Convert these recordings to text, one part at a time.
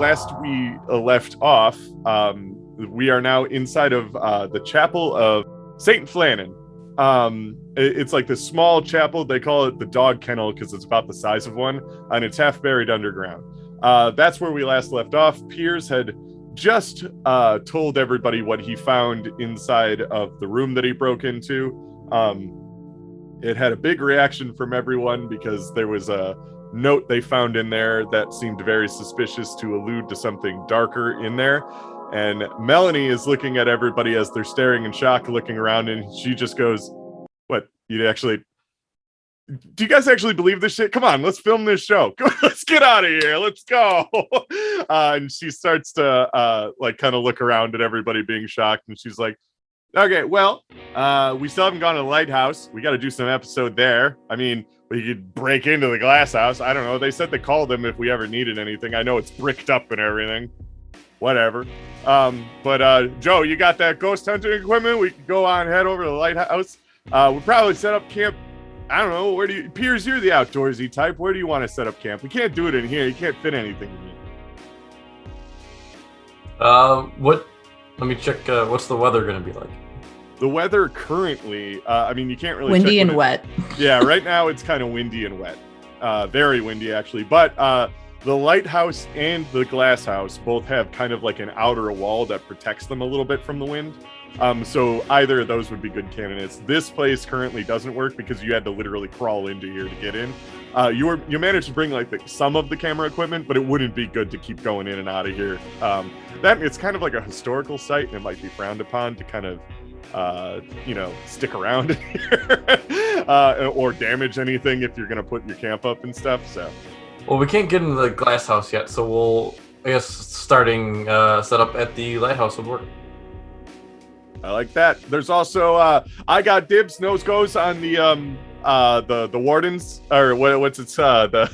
last we left off, we are now inside of the chapel of Saint Flannan. It's like this small chapel. They call it the dog kennel because it's about the size of one, and it's half buried underground. That's where we last left off. Piers had just told everybody what he found inside of the room that he broke into. It had a big reaction from everyone because there was a note they found in there that seemed very suspicious to allude to something darker in there. And Melanie is looking at everybody as they're staring in shock, looking around, and she just goes, "What? Do you guys actually believe this shit? Come on, let's film this show. Let's get out of here. Let's go." And she starts to kind of look around at everybody being shocked, and she's like, "Okay, well, we still haven't gone to the lighthouse. We got to do some episode there. I mean, we could break into the Glaas House. I don't know. They said to call them if we ever needed anything. I know it's bricked up and everything. Whatever. But Joe, you got that ghost hunting equipment? We could go on, head over to the lighthouse. We'll probably set up camp. I don't know. Piers, you're the outdoorsy type. Where do you want to set up camp? We can't do it in here. You can't fit anything in here." Let me check. What's the weather going to be like? The weather currently, you can't really windy and wet. Yeah, right now it's kind of windy and wet. Very windy, actually. But the lighthouse and the Glaas House both have kind of like an outer wall that protects them a little bit from the wind. So either of those would be good candidates. This place currently doesn't work because you had to literally crawl into here to get in. You managed to bring some of the camera equipment, but it wouldn't be good to keep going in and out of here. That it's kind of like a historical site, and it might be frowned upon to kind of stick around here or damage anything if you're going to put your camp up and stuff. So, well, we can't get into the Glaas House yet, so we'll, I guess, starting set up at the lighthouse would work. I like that. There's also I got dibs, nose goes on the wardens, or what's it's the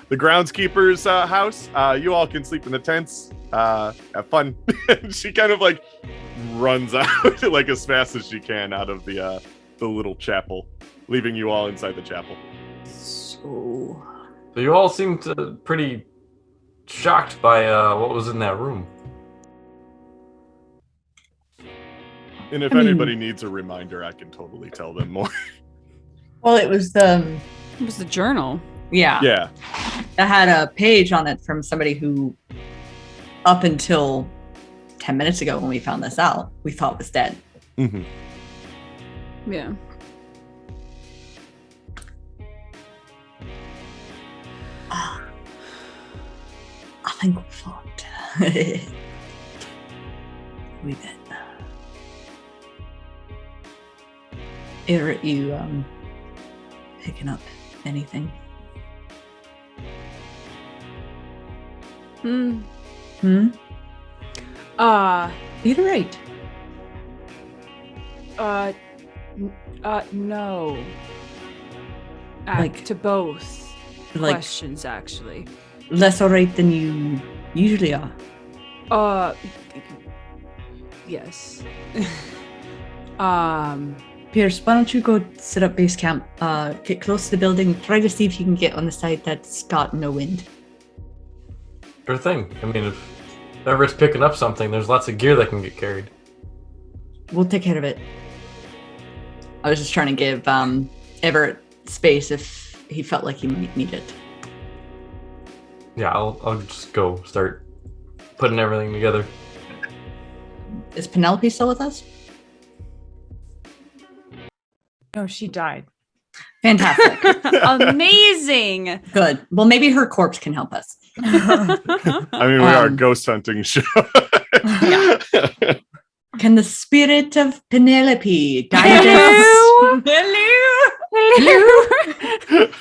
groundskeeper's house. You all can sleep in the tents. Have fun. She kind of runs out as fast as she can out of the little chapel, leaving you all inside the chapel. So you all seemed pretty shocked by what was in that room. And if anybody needs a reminder, I can totally tell them more. Well, it was the journal. Yeah. Yeah. That had a page on it from somebody who, up until 10 minutes ago when we found this out, we thought was dead. Mm-hmm. Yeah. I think we fought. We did. Are you picking up anything? Iterate. No. To both questions, actually. Less alright than you usually are. Yes. Pierce, why don't you go set up base camp, get close to the building, try to see if you can get on the side that's got no wind. Sure thing. I mean, if Everett's picking up something, there's lots of gear that can get carried. We'll take care of it. I was just trying to give Everett space if he felt like he might need it. Yeah, I'll just go start putting everything together. Is Penelope still with us? No, she died. Fantastic. Amazing. Good. Well, maybe her corpse can help us. I mean, we are a ghost hunting show. Yeah. Can the spirit of Penelope guide us? Hello.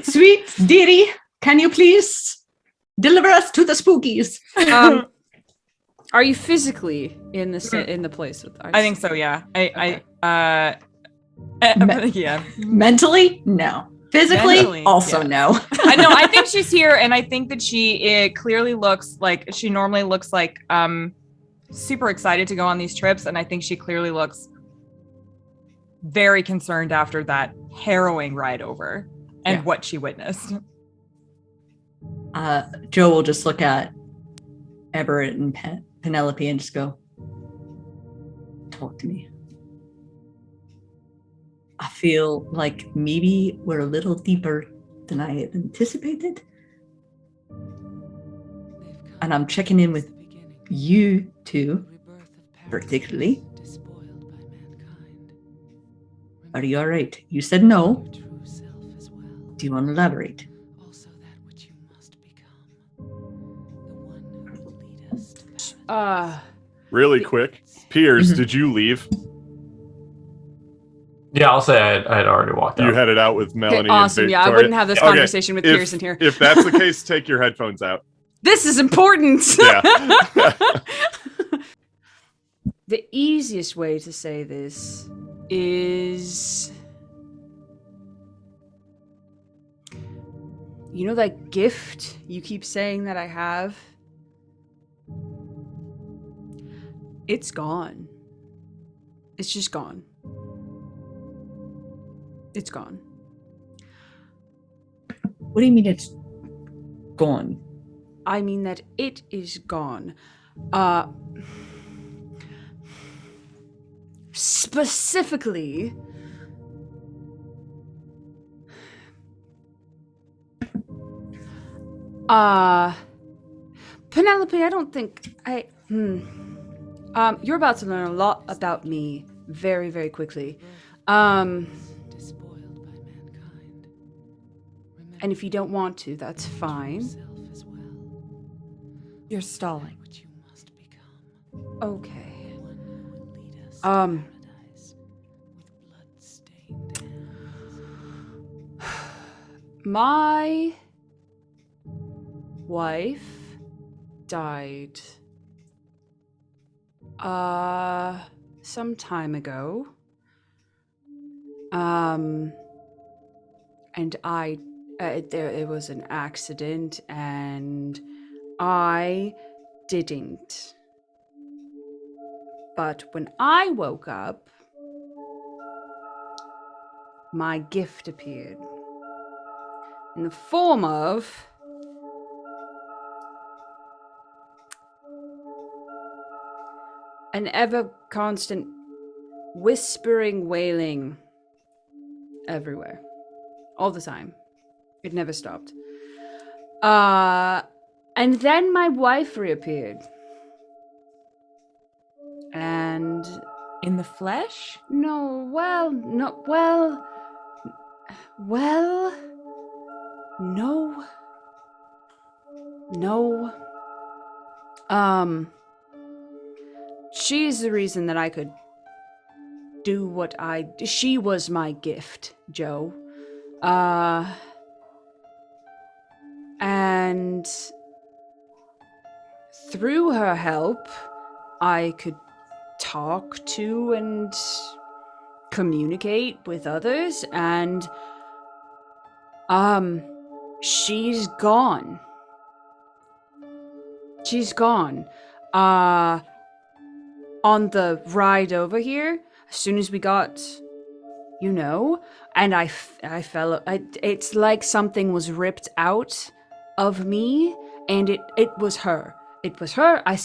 Sweet dearie, can you please deliver us to the spookies? Are you physically in the place with us? I think so. Yeah. Yeah. Mentally, no. Physically, also yeah. no. I know. I think she's here, and I think that she clearly looks like she normally looks like super excited to go on these trips, and I think she clearly looks very concerned after that harrowing ride over and what she witnessed. Joe will just look at Everett and Penelope and just go, talk to me. I feel like maybe we're a little deeper than I had anticipated. And I'm checking in with you two, particularly. Are you all right? You said no. Do you want to elaborate? Really quick, Piers, did you leave? Yeah, I'll say I had already walked out. You headed out with Melanie. Awesome. And Yeah, Victoria. I wouldn't have this Okay, conversation with Piers in here. If that's the case, take your headphones out. This is important. Yeah. The easiest way to say this is, you know that gift you keep saying that I have? It's gone. It's just gone. It's gone. What do you mean it's gone? I mean that it is gone. Specifically, Penelope, I don't think you're about to learn a lot about me very, very quickly. And if you don't want to, that's fine. You're stalling. Okay. My wife died some time ago. And it was an accident, and I didn't. But when I woke up, my gift appeared in the form of an ever constant whispering, wailing everywhere, all the time. It never stopped. And then my wife reappeared. And In the flesh? no. She's the reason that I could do what she was my gift, Joe. And through her help, I could talk to and communicate with others, and she's gone. On the ride over here, as soon as we got, and I fell. It's like something was ripped out of me, and it was her. It was her. I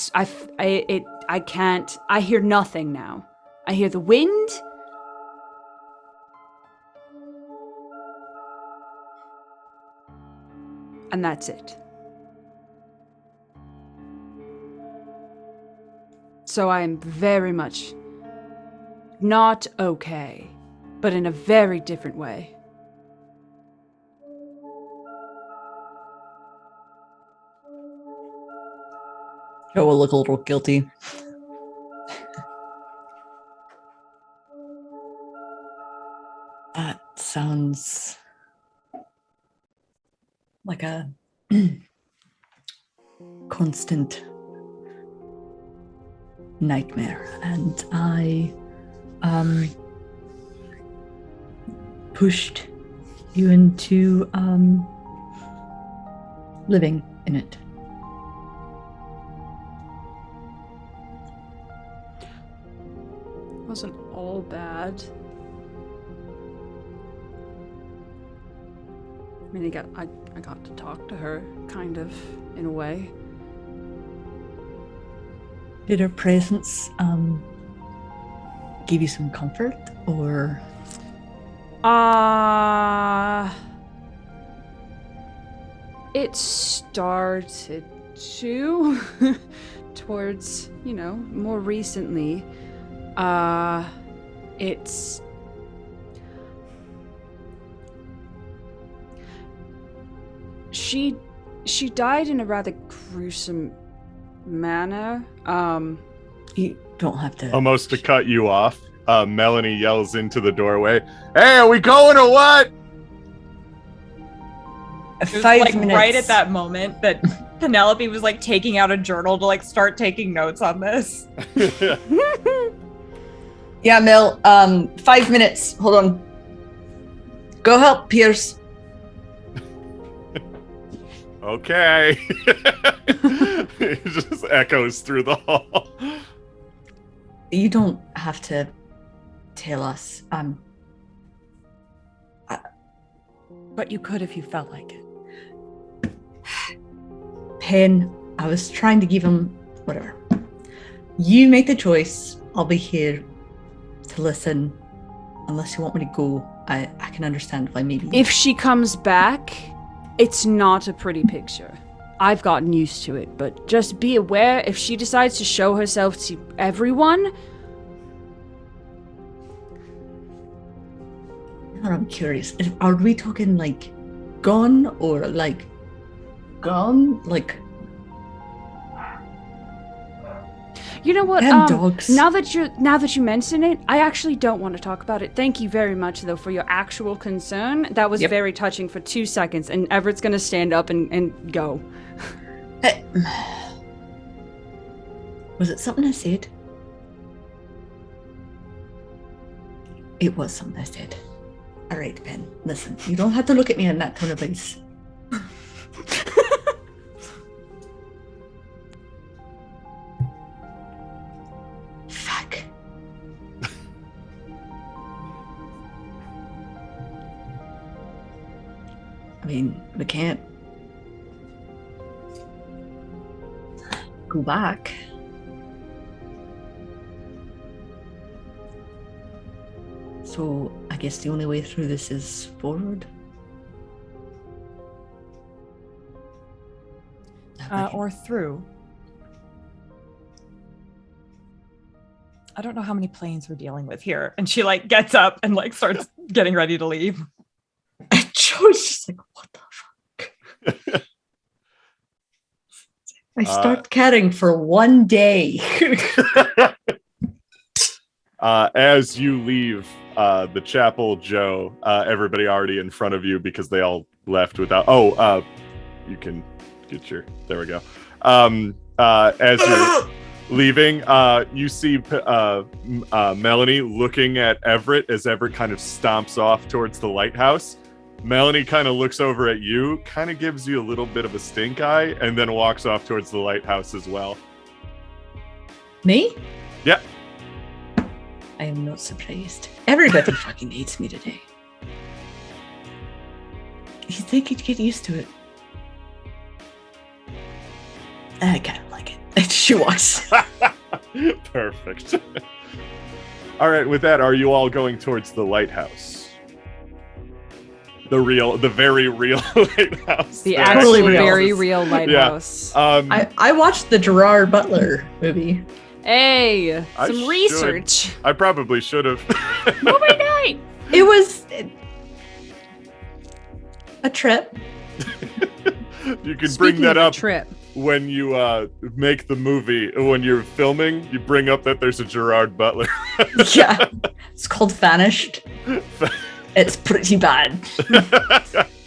can't. I hear nothing now. I hear the wind. And that's it. So I am very much not okay, but in a very different way. Joe will look a little guilty. That sounds like a constant nightmare, and I pushed you into living in it. It wasn't all bad. I mean, I got to talk to her, kind of, in a way. Did her presence give you some comfort, or? It started to towards, more recently. It's she died in a rather gruesome manner. You don't have to. Almost to cut you off, Melanie yells into the doorway, "Hey, are we going or what?" It was 5 like minutes. right at that moment that Penelope was like taking out a journal to like start taking notes on this. Yeah, Mel. 5 minutes. Hold on. Go help Pierce. Okay. It just echoes through the hall. You don't have to tell us. But you could if you felt like it. Pen, I was trying to give him whatever. You make the choice. I'll be here to listen. Unless you want me to go, I can understand why maybe. If she comes back, it's not a pretty picture. I've gotten used to it, but just be aware if she decides to show herself to everyone. I'm curious. Are we talking like gone or like gone? Like. You know what? Damn dogs. Now that you mention it, I actually don't want to talk about it. Thank you very much, though, for your actual concern. That was very touching for 2 seconds, and Everett's gonna stand up and go. Was it something I said? It was something I said. All right, Ben. Listen, you don't have to look at me in that tone of voice. I mean, we can't go back. So I guess the only way through this is forward. Or through. I don't know how many planes we're dealing with here. And she like gets up and like starts getting ready to leave. Joe's just like, what the fuck? I start caring for one day. As you leave the chapel, Joe, everybody already in front of you because they all left without. You can get your. There we go. As you're leaving, you see Melanie looking at Everett as Everett kind of stomps off towards the lighthouse. Melanie kind of looks over at you, kind of gives you a little bit of a stink eye, and then walks off towards the lighthouse as well. Me? Yeah. I am not surprised. Everybody fucking hates me today. You think you'd get used to it? I kind of like it. She walks. Perfect. All right, with that, are you all going towards the lighthouse? The very real lighthouse. The actual actual real. very real lighthouse. Yeah. I watched the Gerard Butler movie. Hey, I some should. research. I probably should have. Movie night. It was a trip. You can Speaking bring that of a up trip. when you make the movie. When you're filming, you bring up that there's a Gerard Butler. Yeah. It's called Vanished. It's pretty bad.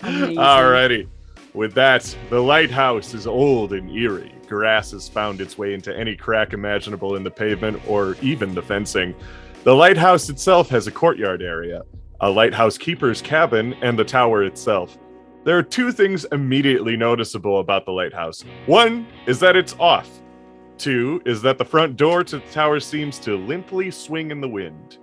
Amazing. Alrighty. With that, the lighthouse is old and eerie. Grass has found its way into any crack imaginable in the pavement or even the fencing. The lighthouse itself has a courtyard area, a lighthouse keeper's cabin, and the tower itself. There are two things immediately noticeable about the lighthouse. One is that it's off. Two is that the front door to the tower seems to limply swing in the wind.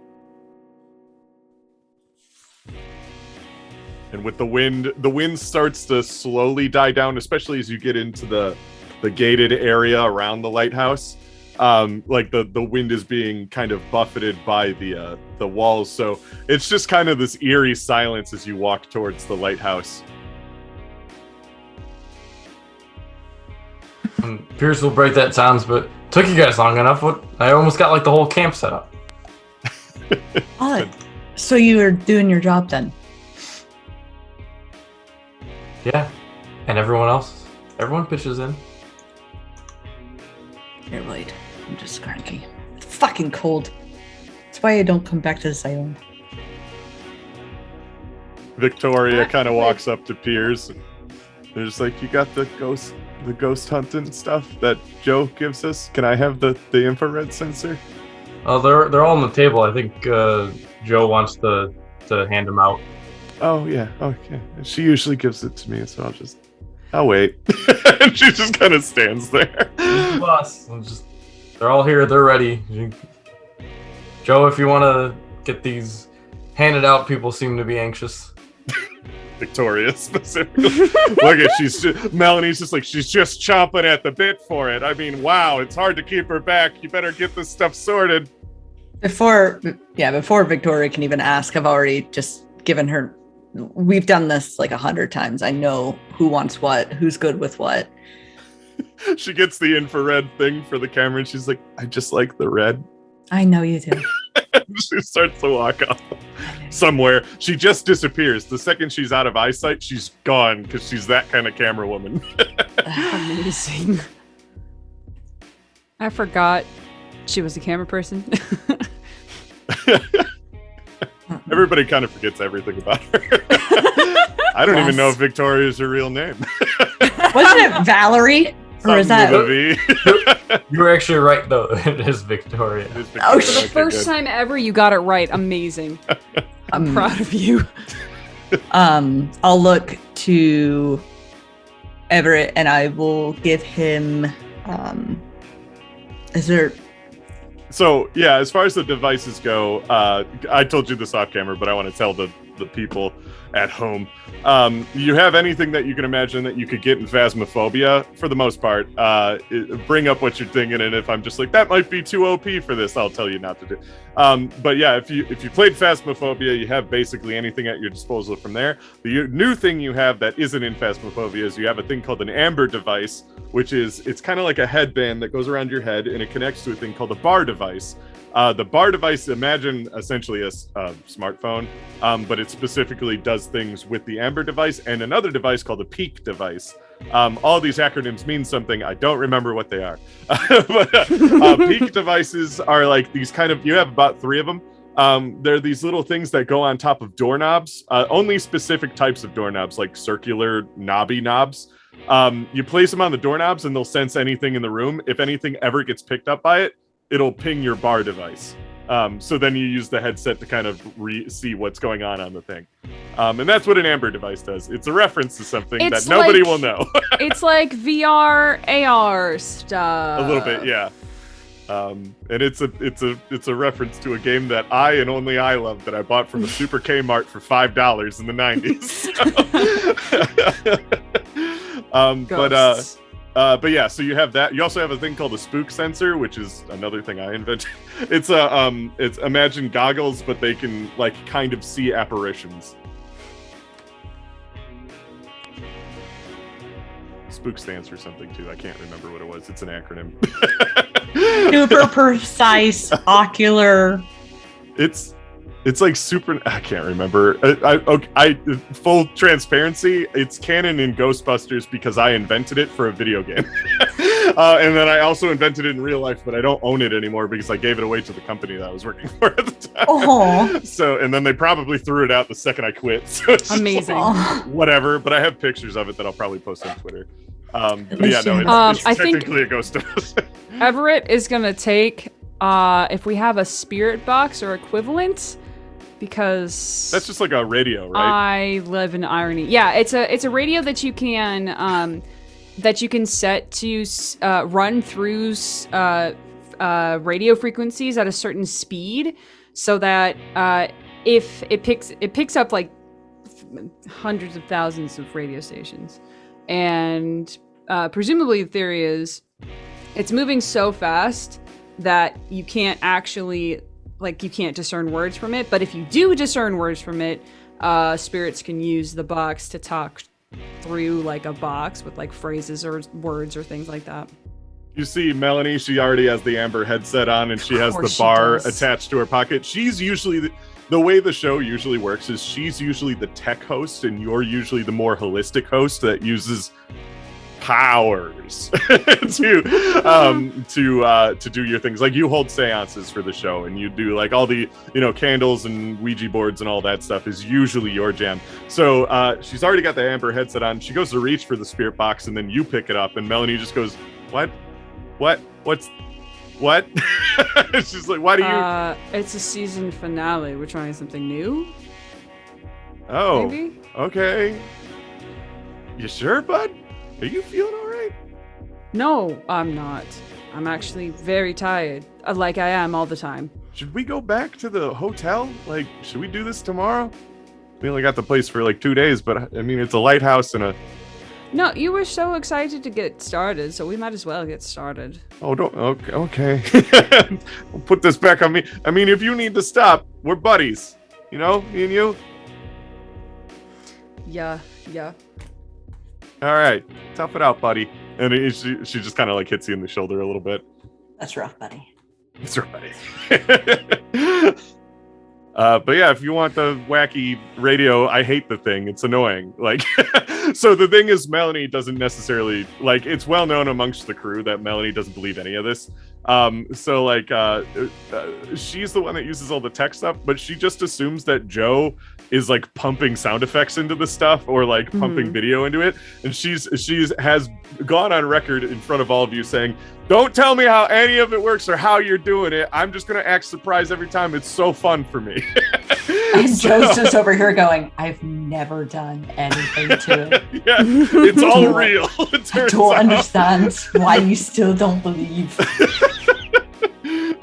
And with the wind starts to slowly die down, especially as you get into the gated area around the lighthouse. like the wind is being kind of buffeted by the walls. So it's just kind of this eerie silence as you walk towards the lighthouse. Pierce will break that silence, but took you guys long enough. I almost got like the whole camp set up. So you were doing your job then? Yeah, and everyone pitches in. Here, wait. I'm just cranky. It's fucking cold. That's why I don't come back to this island. Victoria kind of walks up to Piers. They're just like, you got the ghost hunting stuff that Joe gives us? Can I have the infrared sensor? They're all on the table. I think Joe wants to hand them out. Oh yeah, okay. She usually gives it to me, so I'll wait. And she just kind of stands there. Boss, they're all here. They're ready. Joe, if you want to get these handed out, people seem to be anxious. Victoria specifically. Look at Melanie's just like, she's just chomping at the bit for it. I mean, wow, it's hard to keep her back. You better get this stuff sorted. Before Victoria can even ask, I've already just given her. We've done this like 100 times. I know who wants what, who's good with what. She gets the infrared thing for the camera and she's like, I just like the red. I know you do. She starts to walk off somewhere. She just disappears. The second she's out of eyesight, she's gone because she's that kind of camera woman. Amazing. I forgot she was a camera person. Everybody kind of forgets everything about her. I don't even know if Victoria is her real name. Wasn't it Valerie? Or is that? You were actually right, though. It is Victoria. Oh, for the first time ever, you got it right. Amazing. I'm proud of you. I'll look to Everett and I will give him. Is there? So yeah, as far as the devices go, I told you this off camera, but I want to tell the people at home. You have anything that you can imagine that you could get in Phasmophobia for the most part. Bring up what you're thinking, and if I'm just like, that might be too OP for this, I'll tell you not to do. But yeah, if you played Phasmophobia, you have basically anything at your disposal from there. The new thing you have that isn't in Phasmophobia is you have a thing called an Amber device, which is, it's kind of like a headband that goes around your head, and it connects to a thing called a bar device. The bar device, imagine essentially a smartphone, but it specifically does things with the Amber device and another device called a Peak device. All these acronyms mean something. I don't remember what they are. But Peak devices are like these kind of, you have about 3 of them. They're these little things that go on top of doorknobs, only specific types of doorknobs, like circular knobby knobs. You place them on the doorknobs and they'll sense anything in the room. If anything ever gets picked up by it, it'll ping your bar device. So then you use the headset to kind of see what's going on the thing. And that's what an Amber device does. It's a reference to something that nobody will know. It's like VR, AR stuff. A little bit, yeah. And it's a reference to a game that I and only I love that I bought from a Super Kmart for $5 in the 90s. But yeah, so you have that. You also have a thing called a spook sensor, which is another thing I invented. It's imagine goggles, but they can like kind of see apparitions. Spook stands for something too. I can't remember what it was. It's an acronym. Super precise ocular. It's like super. I can't remember. I full transparency. It's canon in Ghostbusters because I invented it for a video game, and then I also invented it in real life, but I don't own it anymore because I gave it away to the company that I was working for at the time. Oh. So, and then they probably threw it out the second I quit. So it's amazing. Like, whatever. But I have pictures of it that I'll probably post on Twitter. But yeah, no, it's technically a Ghostbusters. Everett is gonna take if we have a spirit box or equivalent. Because that's just like a radio, right? I live in irony. Yeah, it's a radio that you can set to run through radio frequencies at a certain speed, so that if it picks up like hundreds of thousands of radio stations, and presumably the theory is it's moving so fast that you can't actually, like, you can't discern words from it. But if you do discern words from it, spirits can use the box to talk through, like, a box with, like, phrases or words or things like that. You see Melanie, she already has the amber headset on, and she has the course she bar does. attached to her pocket. She's usually the way the show usually works is she's usually the tech host, and you're usually the more holistic host that uses powers to do your things. Like, you hold seances for the show, and you do like all the candles and Ouija boards and all that stuff is usually your jam. So she's already got the amber headset on. She goes to reach for the spirit box, and then you pick it up, and Melanie just goes, What's she's like, why do you? It's a season finale. We're trying something new. Oh, Maybe? okay. You sure, bud? Are you feeling all right? No, I'm not. I'm actually very tired, like I am all the time. Should we go back to the hotel? Like, should we do this tomorrow? We only got the place for like 2 days, but I mean, it's a lighthouse and a... No, you were so excited to get started, so we might as well get started. Oh, don't... Okay. We'll put this back on me. I mean, if you need to stop, we're buddies. You know, me and you? Yeah. All right. Tough it out, buddy. And she just kind of like hits you in the shoulder a little bit. That's rough, buddy. That's right. But yeah, if you want the wacky radio, I hate the thing. It's annoying. Like, so the thing is, Melanie doesn't necessarily, like, it's well known amongst the crew that Melanie doesn't believe any of this. So like, she's the one that uses all the tech stuff, but she just assumes that Joe is like pumping sound effects into the stuff or like pumping video into it. And she's has gone on record in front of all of you saying, don't tell me how any of it works or how you're doing it. I'm just going to act surprised every time. It's so fun for me. And Joe's just over here going, I've never done anything to it. Yeah, it's all real. I don't understand why you still don't believe.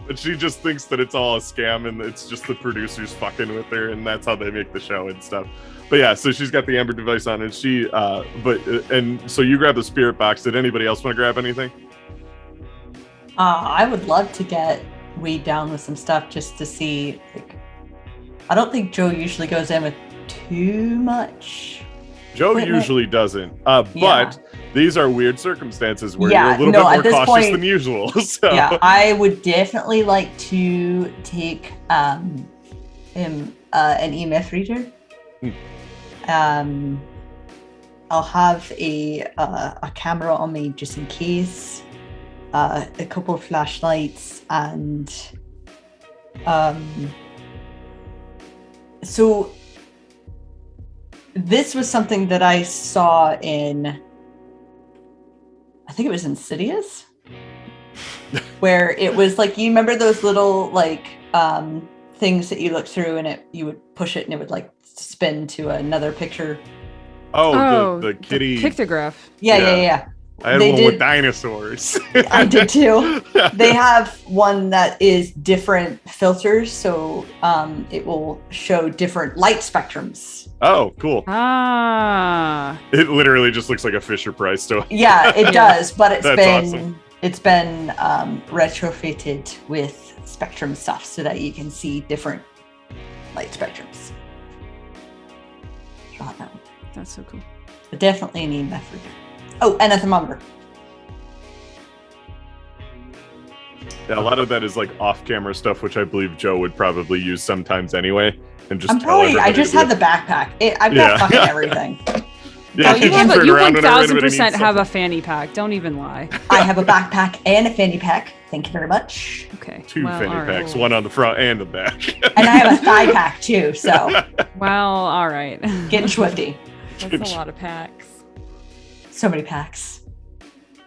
But she just thinks that it's all a scam and it's just the producers fucking with her, and that's how they make the show and stuff. But yeah, so she's got the amber device on, and so you grab the spirit box. Did anybody else want to grab anything? I would love to get weighed down with some stuff just to see. Like, I don't think Joe usually goes in with too much. Joe equipment. Usually doesn't, but these are weird circumstances where Yeah, you're a little no, bit at more this cautious point- than usual. So Yeah, I would definitely like to take an EMF reader. I'll have a camera on me just in case, a couple of flashlights, and so this was something that I saw in, I think it was Insidious, where it was like, you remember those little like things that you look through and you would push it and it would like spin to another picture. the kitty The pictograph. Yeah. I had They one with did- dinosaurs. I did too. They have one that is different filters, so it will show different light spectrums. Oh, cool. Ah. It literally just looks like a Fisher Price store. Yeah, it does, but it's That's been awesome. it's been retrofitted with spectrum stuff so that you can see different light spectrums. Got that one. That's so cool. But definitely an EMF reader. Oh, and a thermometer. Yeah, a lot of that is like off-camera stuff, which I believe Joe would probably use sometimes anyway, and just I'm tell probably. I everybody just to had do the backpack. I've got fucking everything. Yeah, Oh, you just turn you around whenever anybody 1000% needs have a something. fanny pack. Don't even lie. I have a backpack and a fanny pack. Thank you very much. Okay. Two well, fanny all right. packs, one on the front and the back. And I have a thigh pack too. So Well, all right. getting swifty. That's a lot of packs. So many packs.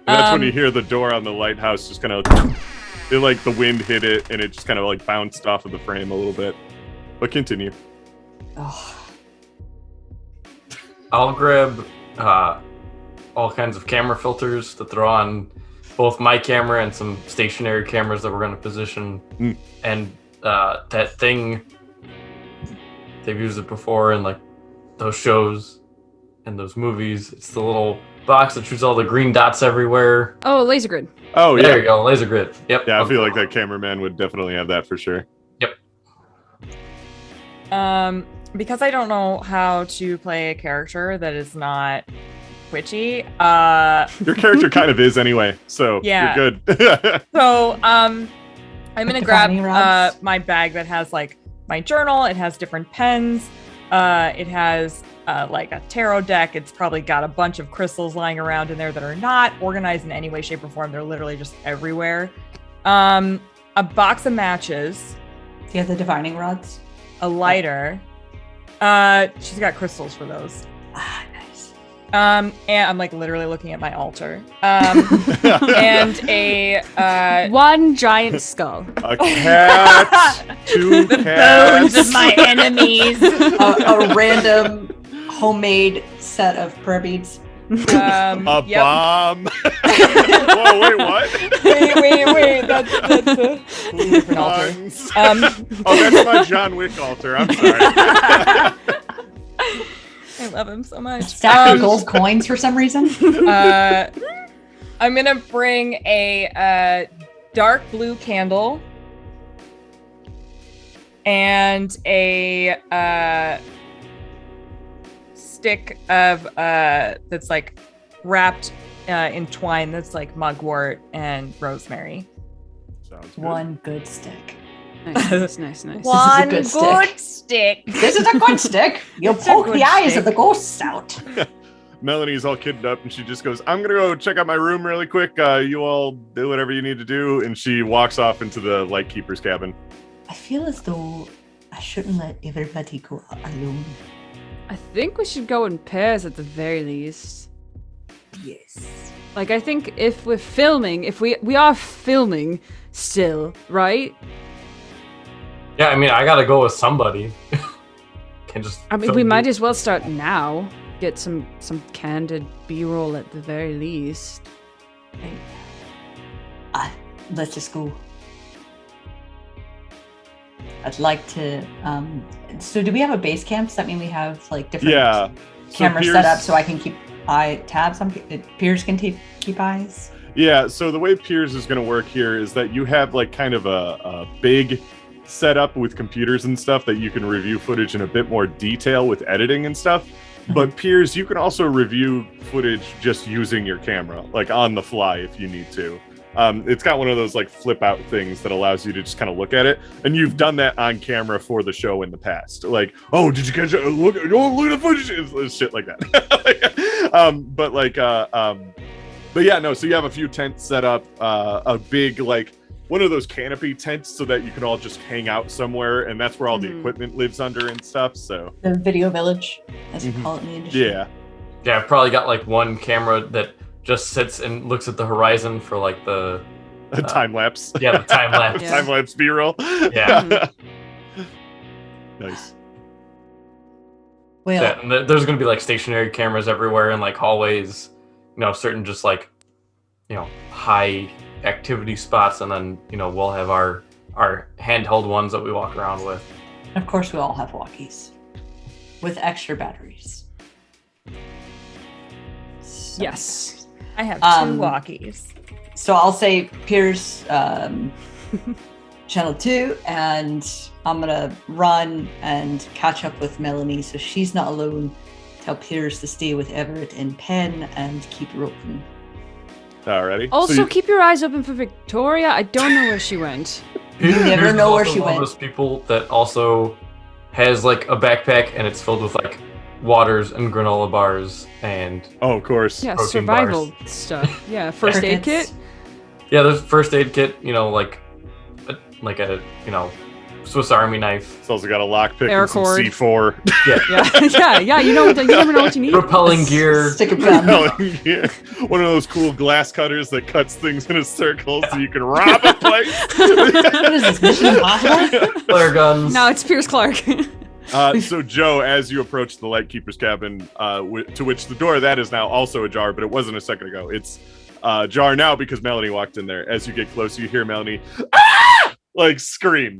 That's when you hear the door on the lighthouse just kind of, it like the wind hit it and it just kind of like bounced off of the frame a little bit. But continue. Oh, I'll grab all kinds of camera filters to throw on both my camera and some stationary cameras that we're going to position. And that thing, they've used it before in like those shows and those movies. It's the little box that shoots all the green dots everywhere. Oh, laser grid. Oh, yeah. There you go, laser grid. Yep. Yeah, I feel like that cameraman would definitely have that for sure. Yep. Because I don't know how to play a character that is not witchy. Your character kind of is anyway, so Yeah. you're good. So I'm gonna the grab divining rods? my bag that has like my journal. It has different pens. It has like a tarot deck. It's probably got a bunch of crystals lying around in there that are not organized in any way, shape, or form. They're literally just everywhere. A box of matches, Do you have the divining rods? a lighter. She's got crystals for those. Ah, nice. And I'm like literally looking at my altar. And a One giant skull. A cat, two cats. bones of my enemies. A random homemade set of prayer beads. A Yep. bomb. Whoa, wait, what? Wait. That's a different altar. Guns. Oh, that's my John Wick altar. I'm sorry. I love him so much. Stack of gold coins for some reason. I'm gonna bring a dark blue candle and a stick of that's like wrapped in twine that's like mugwort and rosemary. Sounds good. One good stick. Nice. This is a One good good stick. This is a good stick. You'll It's a poke good the eyes stick. of the ghosts out. Melanie's all kitted up and she just goes, I'm gonna go check out my room really quick. You all do whatever you need to do. And she walks off into the lightkeeper's cabin. I feel as though I shouldn't let everybody go alone. I think we should go in pairs at the very least. Yes. Like, I think if we're filming, if we are filming still, right? Yeah, I mean, I gotta go with somebody. Can just. I mean, we might as well start now. Get some candid B-roll at the very least. Right. Let's just go. I'd like to. So, do we have a base camp? Does that mean we have like different cameras set up so I can keep eye tabs on Piers can keep eyes? Yeah, so the way Piers is going to work here is that you have like kind of a big setup with computers and stuff that you can review footage in a bit more detail with editing and stuff. But Piers, you can also review footage just using your camera, like on the fly if you need to. It's got one of those like flip out things that allows you to just kind of look at it. And you've done that on camera for the show in the past. Like, oh, did you catch it? Look at the footage. It's shit like that. But yeah, no, so you have a few tents set up, a big, like, one of those canopy tents so that you can all just hang out somewhere, and that's where all the equipment lives under and stuff, so. The video village, as we call it in the industry. Yeah. Yeah, I've probably got like one camera that just sits and looks at the horizon for like the time lapse. Yeah, the time lapse. Yeah. Time lapse B-roll. Yeah. Nice. Well, Yeah, and there's gonna be like stationary cameras everywhere in like hallways, certain just like, high activity spots, and then we'll have our handheld ones that we walk around with. of course, we all have walkies with extra batteries. So Yes. I have two walkies. So I'll say Piers channel 2, and I'm gonna run and catch up with Melanie so she's not alone. Tell Piers to stay with Everett and Penn and keep her open. Alrighty. Also, So you- keep your eyes open for Victoria. I don't know where she went. You never know where also she one of went. those people that also has like a backpack and it's filled with like waters and granola bars and Oh, of course. Yeah, Protein survival stuff. Yeah, first aid Crickets. kit. yeah, there's first aid kit, like a Swiss Army knife, It's also got a lockpick and some Paracord. C4. Yeah. You never know what you need. repelling gear. Stick a gun. Yeah. One of those cool glass cutters that cuts things in a circle so you can rob a place. What is this, Mission Impossible? Flare guns. No, it's Pierce Clark. So Joe, as you approach the lightkeeper's cabin, to which the door of that is now also ajar, but it wasn't a second ago. It's ajar now because Melanie walked in there. As you get close, you hear Melanie like scream.